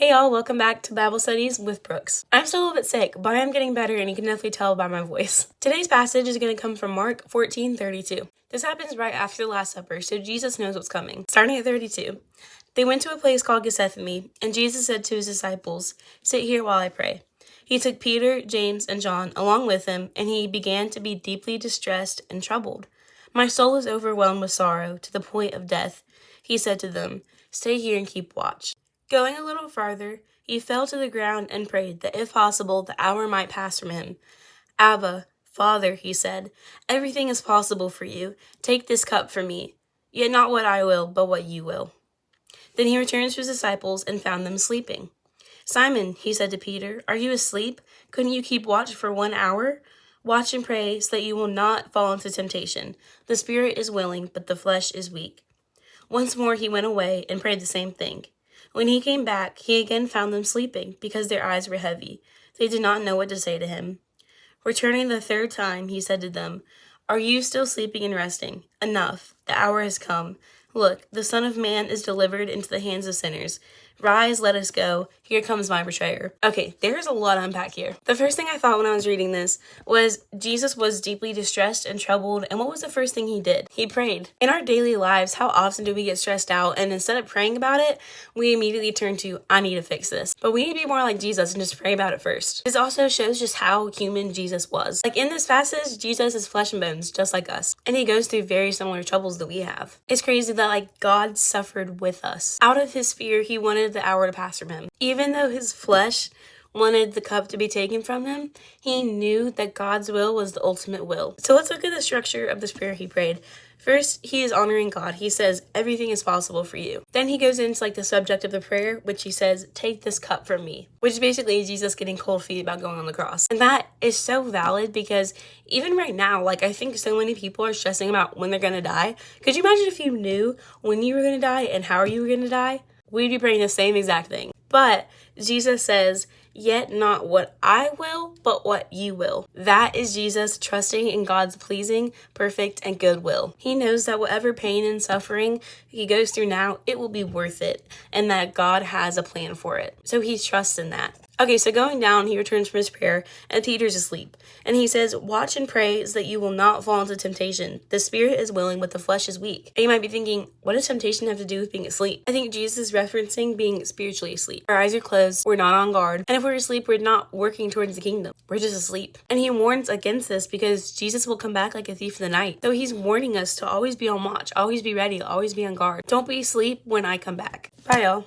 Hey y'all, welcome back to Bible Studies with Brooks. I'm still a little bit sick, but I am getting better and you can definitely tell by my voice. Today's passage is going to come from Mark 14:32. This happens right after the Last Supper, so Jesus knows what's coming. Starting at 32. They went to a place called Gethsemane, and Jesus said to his disciples, "Sit here while I pray." He took Peter, James, and John along with him, and he began to be deeply distressed and troubled. "My soul is overwhelmed with sorrow to the point of death," he said to them. "Stay here and keep watch." Going a little farther, he fell to the ground and prayed that if possible the hour might pass from him. "Abba, Father," he said, "everything is possible for you. Take this cup from me. Yet not what I will, but what you will." Then he returned to his disciples and found them sleeping. "Simon," he said to Peter, "are you asleep? Couldn't you keep watch for 1 hour? Watch and pray so that you will not fall into temptation. The spirit is willing, but the flesh is weak." Once more he went away and prayed the same thing. When he came back, he again found them sleeping, because their eyes were heavy. They did not know what to say to him. Returning the third time, he said to them, "Are you still sleeping and resting? Enough. The hour has come. Look, the Son of Man is delivered into the hands of sinners. Rise, let us go. Here comes my betrayer." Okay, there's a lot to unpack here. The first thing I thought when I was reading this was Jesus was deeply distressed and troubled, and what was the first thing he did? He prayed. In our daily lives, how often do we get stressed out, and instead of praying about it, we immediately turn to, "I need to fix this." But we need to be more like Jesus and just pray about it first. This also shows just how human Jesus was. Like in this passage, Jesus is flesh and bones, just like us, and he goes through very similar troubles that we have. It's crazy that God suffered with us. Out of his fear, he wanted the hour to pass from him. Even though his flesh wanted the cup to be taken from him, he knew that God's will was the ultimate will. So let's look at the structure of this prayer he prayed. First, he is honoring God. He says, "Everything is possible for you." Then he goes into the subject of the prayer, which he says, "Take this cup from me," which is basically Jesus getting cold feet about going on the cross. And that is so valid because even right now, I think so many people are stressing about when they're going to die. Could you imagine if you knew when you were going to die and how you were going to die? We'd be praying the same exact thing. But Jesus says, "Yet not what I will, but what you will." That is Jesus trusting in God's pleasing, perfect, and good will. He knows that whatever pain and suffering he goes through now, it will be worth it, and that God has a plan for it. So he trusts in that. Okay, so going down, he returns from his prayer, and Peter's asleep. And he says, "Watch and pray so that you will not fall into temptation. The spirit is willing, but the flesh is weak." And you might be thinking, what does temptation have to do with being asleep? I think Jesus is referencing being spiritually asleep. Our eyes are closed, we're not on guard, and if we're asleep, we're not working towards the kingdom. We're just asleep. And he warns against this because Jesus will come back like a thief in the night. So he's warning us to always be on watch, always be ready, always be on guard. Don't be asleep when I come back. Bye, y'all.